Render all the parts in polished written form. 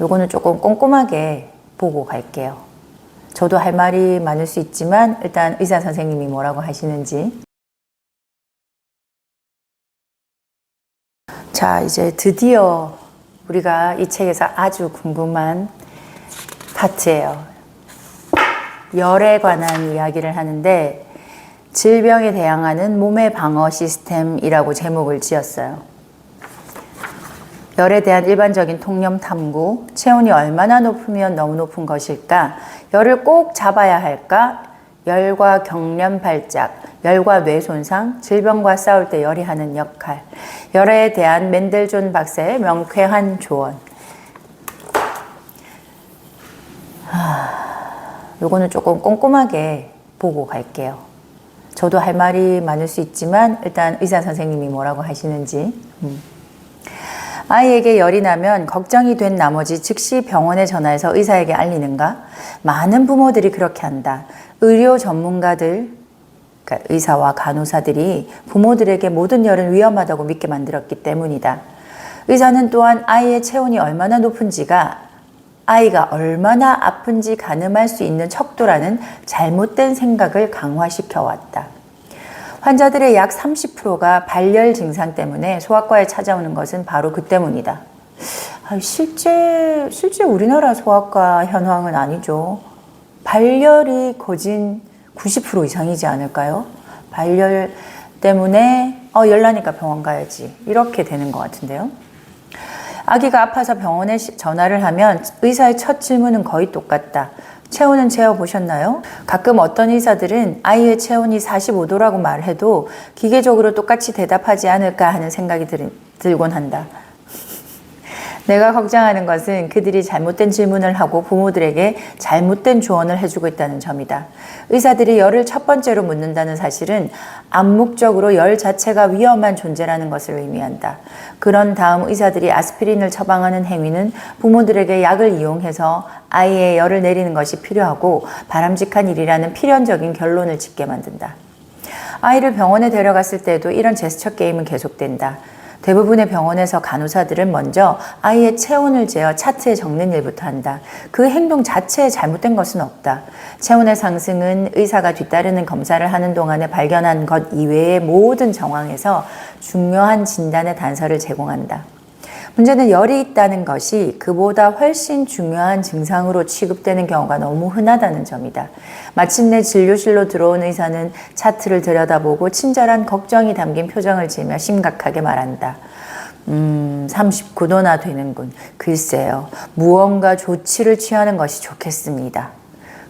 요거는 조금 꼼꼼하게 보고 갈게요. 저도 할 말이 많을 수 있지만 일단 의사 선생님이 뭐라고 하시는지. 자, 이제 드디어 우리가 이 책에서 아주 궁금한 파트예요. 열에 관한 이야기를 하는데 질병에 대항하는 몸의 방어 시스템이라고 제목을 지었어요. 열에 대한 일반적인 통념 탐구, 체온이 얼마나 높으면 너무 높은 것일까? 열을 꼭 잡아야 할까? 열과 경련 발작, 열과 뇌 손상, 질병과 싸울 때 열이 하는 역할, 열에 대한 맨델존 박사의 명쾌한 조언. 요거는 조금 꼼꼼하게 보고 갈게요. 저도 할 말이 많을 수 있지만 일단 의사 선생님이 뭐라고 하시는지. 아이에게 열이 나면 걱정이 된 나머지 즉시 병원에 전화해서 의사에게 알리는가? 많은 부모들이 그렇게 한다. 의료 전문가들, 그러니까 의사와 간호사들이 부모들에게 모든 열은 위험하다고 믿게 만들었기 때문이다. 의사는 또한 아이의 체온이 얼마나 높은지가 아이가 얼마나 아픈지 가늠할 수 있는 척도라는 잘못된 생각을 강화시켜 왔다. 환자들의 약 30%가 발열 증상 때문에 소아과에 찾아오는 것은 바로 그 때문이다. 실제 우리나라 소아과 현황은 아니죠. 발열이 거진 90% 이상이지 않을까요? 발열 때문에 열 나니까 병원 가야지 이렇게 되는 것 같은데요. 아기가 아파서 병원에 전화를 하면 의사의 첫 질문은 거의 똑같다. 체온은 재어보셨나요? 가끔 어떤 의사들은 아이의 체온이 45도라고 말해도 기계적으로 똑같이 대답하지 않을까 하는 생각이 들곤 한다. 내가 걱정하는 것은 그들이 잘못된 질문을 하고 부모들에게 잘못된 조언을 해주고 있다는 점이다. 의사들이 열을 첫 번째로 묻는다는 사실은 암묵적으로 열 자체가 위험한 존재라는 것을 의미한다. 그런 다음 의사들이 아스피린을 처방하는 행위는 부모들에게 약을 이용해서 아이의 열을 내리는 것이 필요하고 바람직한 일이라는 필연적인 결론을 짓게 만든다. 아이를 병원에 데려갔을 때도 이런 제스처 게임은 계속된다. 대부분의 병원에서 간호사들은 먼저 아이의 체온을 재어 차트에 적는 일부터 한다. 그 행동 자체에 잘못된 것은 없다. 체온의 상승은 의사가 뒤따르는 검사를 하는 동안에 발견한 것 이외의 모든 정황에서 중요한 진단의 단서를 제공한다. 문제는 열이 있다는 것이 그보다 훨씬 중요한 증상으로 취급되는 경우가 너무 흔하다는 점이다. 마침내 진료실로 들어온 의사는 차트를 들여다보고 친절한 걱정이 담긴 표정을 지으며 심각하게 말한다. 39도나 되는군. 글쎄요. 무언가 조치를 취하는 것이 좋겠습니다.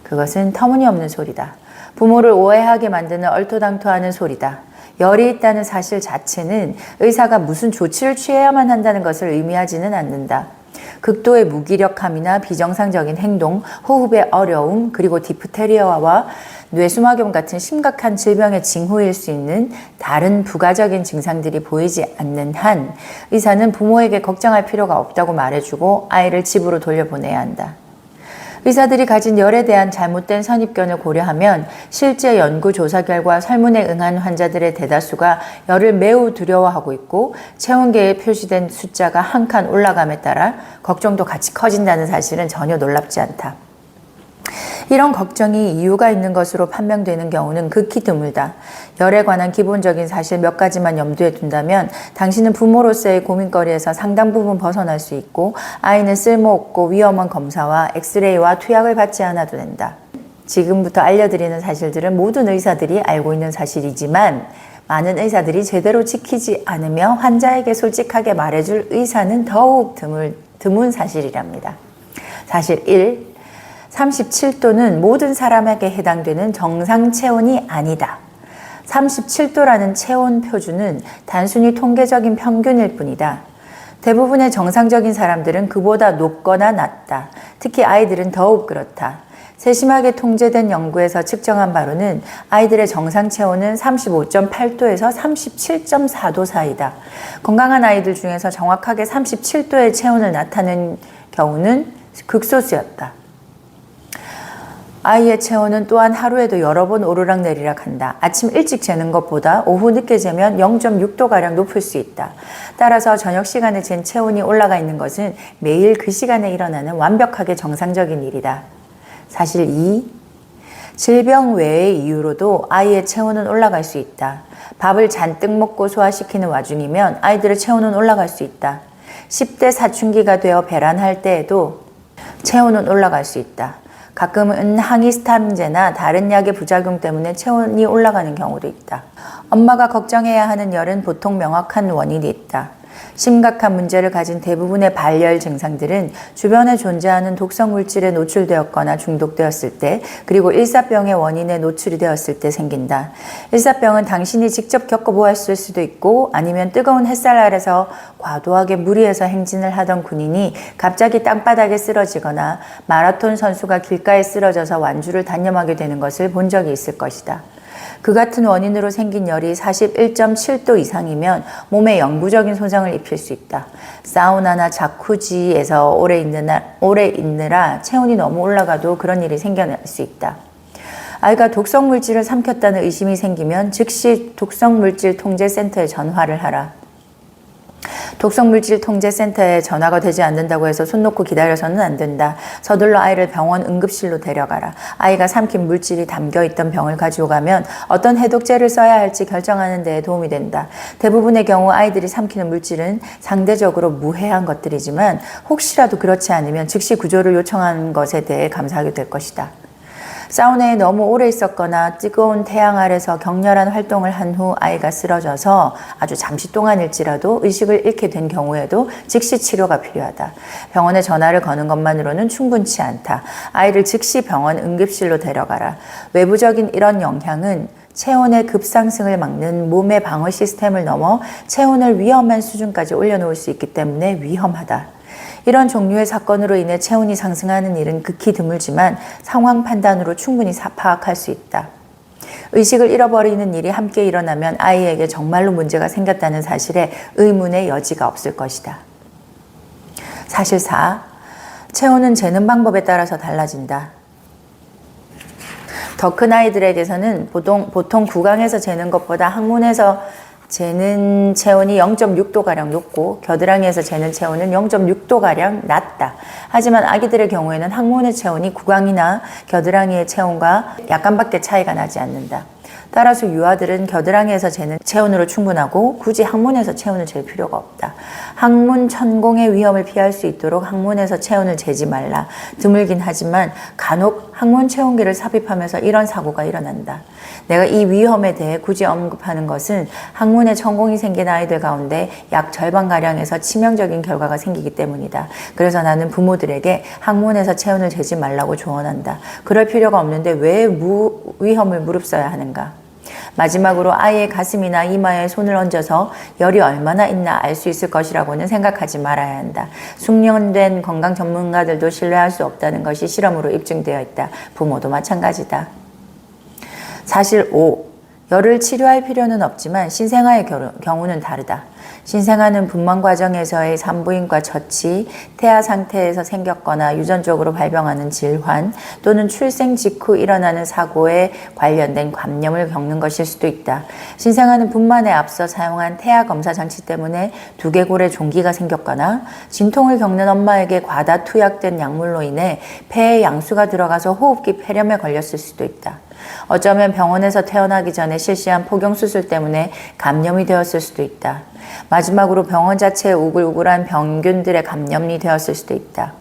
그것은 터무니없는 소리다. 부모를 오해하게 만드는 얼토당토하는 소리다. 열이 있다는 사실 자체는 의사가 무슨 조치를 취해야만 한다는 것을 의미하지는 않는다. 극도의 무기력함이나 비정상적인 행동, 호흡의 어려움, 그리고 디프테리아와 뇌수막염 같은 심각한 질병의 징후일 수 있는 다른 부가적인 증상들이 보이지 않는 한 의사는 부모에게 걱정할 필요가 없다고 말해주고 아이를 집으로 돌려보내야 한다. 의사들이 가진 열에 대한 잘못된 선입견을 고려하면 실제 연구 조사 결과 설문에 응한 환자들의 대다수가 열을 매우 두려워하고 있고 체온계에 표시된 숫자가 한 칸 올라감에 따라 걱정도 같이 커진다는 사실은 전혀 놀랍지 않다. 이런 걱정이 이유가 있는 것으로 판명되는 경우는 극히 드물다. 열에 관한 기본적인 사실 몇 가지만 염두에 둔다면 당신은 부모로서의 고민거리에서 상당 부분 벗어날 수 있고 아이는 쓸모없고 위험한 검사와 엑스레이와 투약을 받지 않아도 된다. 지금부터 알려드리는 사실들은 모든 의사들이 알고 있는 사실이지만 많은 의사들이 제대로 지키지 않으며 환자에게 솔직하게 말해줄 의사는 더욱 드문 사실이랍니다. 사실 1. 37도는 모든 사람에게 해당되는 정상 체온이 아니다. 37도라는 체온 표준은 단순히 통계적인 평균일 뿐이다. 대부분의 정상적인 사람들은 그보다 높거나 낮다. 특히 아이들은 더욱 그렇다. 세심하게 통제된 연구에서 측정한 바로는 아이들의 정상 체온은 35.8도에서 37.4도 사이다. 건강한 아이들 중에서 정확하게 37도의 체온을 나타낸 경우는 극소수였다. 아이의 체온은 또한 하루에도 여러 번 오르락내리락 한다. 아침 일찍 재는 것보다 오후 늦게 재면 0.6도가량 높을 수 있다. 따라서 저녁 시간에 잰 체온이 올라가 있는 것은 매일 그 시간에 일어나는 완벽하게 정상적인 일이다. 사실 2. 질병 외의 이유로도 아이의 체온은 올라갈 수 있다. 밥을 잔뜩 먹고 소화시키는 와중이면 아이들의 체온은 올라갈 수 있다. 10대 사춘기가 되어 배란할 때에도 체온은 올라갈 수 있다. 가끔은 항히스타민제나 다른 약의 부작용 때문에 체온이 올라가는 경우도 있다. 엄마가 걱정해야 하는 열은 보통 명확한 원인이 있다. 심각한 문제를 가진 대부분의 발열 증상들은 주변에 존재하는 독성 물질에 노출되었거나 중독되었을 때, 그리고 일사병의 원인에 노출이 되었을 때 생긴다. 일사병은 당신이 직접 겪어보았을 수도 있고, 아니면 뜨거운 햇살 아래서 과도하게 무리해서 행진을 하던 군인이 갑자기 땅바닥에 쓰러지거나 마라톤 선수가 길가에 쓰러져서 완주를 단념하게 되는 것을 본 적이 있을 것이다. 그 같은 원인으로 생긴 열이 41.7도 이상이면 몸에 영구적인 손상을 입힐 수 있다. 사우나나 자쿠지에서 오래 있느라 체온이 너무 올라가도 그런 일이 생겨날 수 있다. 아이가 독성물질을 삼켰다는 의심이 생기면 즉시 독성물질 통제센터에 전화를 하라. 독성물질 통제센터에 전화가 되지 않는다고 해서 손 놓고 기다려서는 안 된다. 서둘러 아이를 병원 응급실로 데려가라. 아이가 삼킨 물질이 담겨있던 병을 가지고 가면 어떤 해독제를 써야 할지 결정하는 데 도움이 된다. 대부분의 경우 아이들이 삼키는 물질은 상대적으로 무해한 것들이지만 혹시라도 그렇지 않으면 즉시 구조를 요청하는 것에 대해 감사하게 될 것이다. 사우나에 너무 오래 있었거나 뜨거운 태양 아래서 격렬한 활동을 한 후 아이가 쓰러져서 아주 잠시 동안일지라도 의식을 잃게 된 경우에도 즉시 치료가 필요하다. 병원에 전화를 거는 것만으로는 충분치 않다. 아이를 즉시 병원 응급실로 데려가라. 외부적인 이런 영향은 체온의 급상승을 막는 몸의 방어 시스템을 넘어 체온을 위험한 수준까지 올려놓을 수 있기 때문에 위험하다. 이런 종류의 사건으로 인해 체온이 상승하는 일은 극히 드물지만 상황 판단으로 충분히 파악할 수 있다. 의식을 잃어버리는 일이 함께 일어나면 아이에게 정말로 문제가 생겼다는 사실에 의문의 여지가 없을 것이다. 사실 4. 체온은 재는 방법에 따라서 달라진다. 더 큰 아이들에게서는 보통 구강에서 재는 것보다 항문에서 재는 체온이 0.6도가량 높고 겨드랑이에서 재는 체온은 0.6도가량 낮다. 하지만 아기들의 경우에는 항문의 체온이 구강이나 겨드랑이의 체온과 약간밖에 차이가 나지 않는다. 따라서 유아들은 겨드랑이에서 재는 체온으로 충분하고 굳이 항문에서 체온을 잴 필요가 없다. 항문 천공의 위험을 피할 수 있도록 항문에서 체온을 재지 말라. 드물긴 하지만 간혹 항문 체온계를 삽입하면서 이런 사고가 일어난다. 내가 이 위험에 대해 굳이 언급하는 것은 항문에 천공이 생긴 아이들 가운데 약 절반가량에서 치명적인 결과가 생기기 때문이다. 그래서 나는 부모들에게 항문에서 체온을 재지 말라고 조언한다. 그럴 필요가 없는데 왜 위험을 무릅써야 하는가? 마지막으로 아이의 가슴이나 이마에 손을 얹어서 열이 얼마나 있나 알 수 있을 것이라고는 생각하지 말아야 한다. 숙련된 건강 전문가들도 신뢰할 수 없다는 것이 실험으로 입증되어 있다. 부모도 마찬가지다. 사실 5. 열을 치료할 필요는 없지만 신생아의 경우는 다르다. 신생아는 분만 과정에서의 산부인과 처치, 태아 상태에서 생겼거나 유전적으로 발병하는 질환 또는 출생 직후 일어나는 사고에 관련된 감염을 겪는 것일 수도 있다. 신생아는 분만에 앞서 사용한 태아 검사 장치 때문에 두개골에 종기가 생겼거나 진통을 겪는 엄마에게 과다 투약된 약물로 인해 폐에 양수가 들어가서 호흡기 폐렴에 걸렸을 수도 있다. 어쩌면 병원에서 태어나기 전에 실시한 포경수술 때문에 감염이 되었을 수도 있다. 마지막으로 병원 자체에 우글우글한 병균들의 감염이 되었을 수도 있다.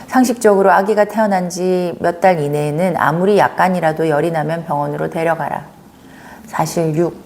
상식적으로 아기가 태어난 지 몇 달 이내에는 아무리 약간이라도 열이 나면 병원으로 데려가라. 사실 6.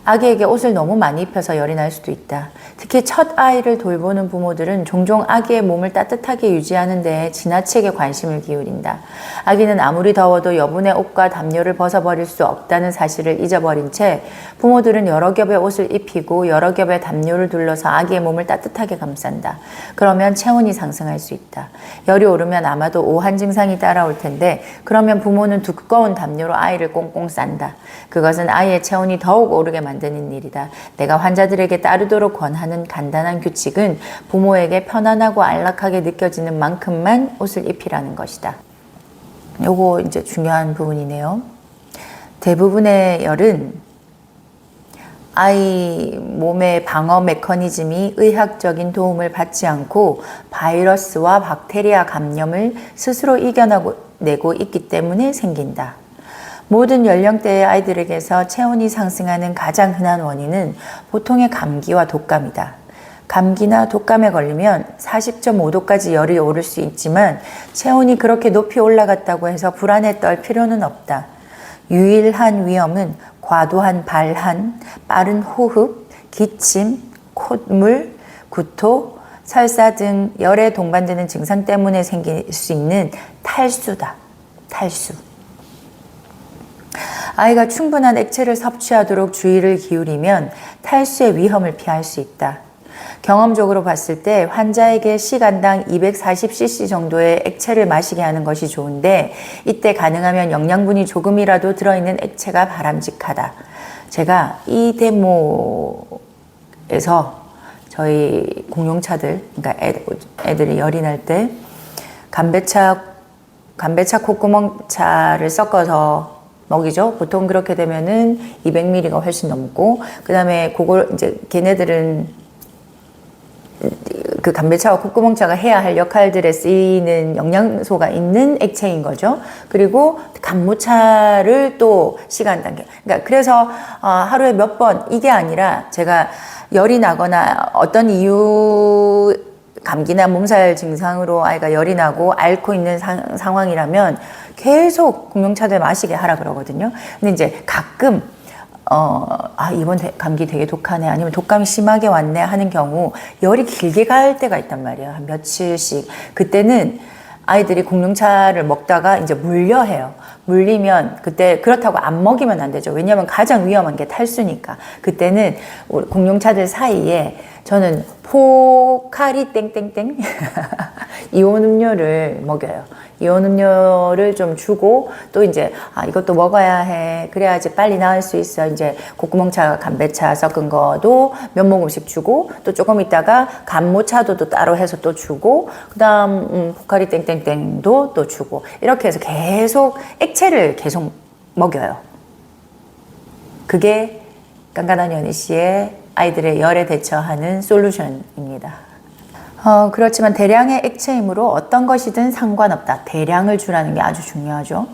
아기에게 옷을 너무 많이 입혀서 열이 날 수도 있다. 특히 첫 아이를 돌보는 부모들은 종종 아기의 몸을 따뜻하게 유지하는 데에 지나치게 관심을 기울인다. 아기는 아무리 더워도 여분의 옷과 담요를 벗어버릴 수 없다는 사실을 잊어버린 채 부모들은 여러 겹의 옷을 입히고 여러 겹의 담요를 둘러서 아기의 몸을 따뜻하게 감싼다. 그러면 체온이 상승할 수 있다. 열이 오르면 아마도 오한 증상이 따라올 텐데 그러면 부모는 두꺼운 담요로 아이를 꽁꽁 싼다. 그것은 아이의 체온이 더욱 오르게 만든다. 만드는 일이다. 내가 환자들에게 따르도록 권하는 간단한 규칙은 부모에게 편안하고 안락하게 느껴지는 만큼만 옷을 입히라는 것이다. 요거 이제 중요한 부분이네요. 대부분의 열은 아이 몸의 방어 메커니즘이 의학적인 도움을 받지 않고 바이러스와 박테리아 감염을 스스로 이겨내고 있기 때문에 생긴다. 모든 연령대의 아이들에게서 체온이 상승하는 가장 흔한 원인은 보통의 감기와 독감이다. 감기나 독감에 걸리면 40.5도까지 열이 오를 수 있지만 체온이 그렇게 높이 올라갔다고 해서 불안에 떨 필요는 없다. 유일한 위험은 과도한 발한, 빠른 호흡, 기침, 콧물, 구토, 설사 등 열에 동반되는 증상 때문에 생길 수 있는 탈수다. 탈수. 아이가 충분한 액체를 섭취하도록 주의를 기울이면 탈수의 위험을 피할 수 있다. 경험적으로 봤을 때 환자에게 시간당 240cc 정도의 액체를 마시게 하는 것이 좋은데 이때 가능하면 영양분이 조금이라도 들어있는 액체가 바람직하다. 제가 이 데모에서 저희 공룡차들, 그러니까 애들이 열이 날 때 감배차 콧구멍차를 섞어서 먹이죠. 보통 그렇게 되면은 200ml가 훨씬 넘고, 그 다음에 그걸 이제 걔네들은 그 감배차와 콧구멍차가 해야 할 역할들에 쓰이는 영양소가 있는 액체인 거죠. 그리고 감모차를 또 시간 단계. 그러니까 그래서 하루에 몇 번 이게 아니라 제가 열이 나거나 어떤 이유 감기나 몸살 증상으로 아이가 열이 나고 앓고 있는 상황이라면 계속 공룡차들 마시게 하라 그러거든요. 근데 이제 가끔 이번 감기 되게 독하네, 아니면 독감이 심하게 왔네 하는 경우 열이 길게 갈 때가 있단 말이에요. 한 며칠씩. 그때는 아이들이 공룡차를 먹다가 이제 물려해요. 물리면 그때 그렇다고 안 먹이면 안 되죠. 왜냐하면 가장 위험한 게 탈수니까. 그때는 공룡차들 사이에 저는 포카리 땡땡땡 이온 음료를 먹여요. 이온 음료를 좀 주고 또 이제 이것도 먹어야 해. 그래야지 빨리 나을 수 있어. 이제 콧구멍차, 감배차 섞은 거도 몇 모금씩 주고 또 조금 있다가 감모차도 또 따로 해서 또 주고 그다음 포카리 땡땡땡도 또 주고 이렇게 해서 계속 액체를 계속 먹여요. 그게 깐깐한 연희 씨의 아이들의 열에 대처하는 솔루션입니다. 그렇지만 대량의 액체이므로 어떤 것이든 상관없다. 대량을 주라는 게 아주 중요하죠.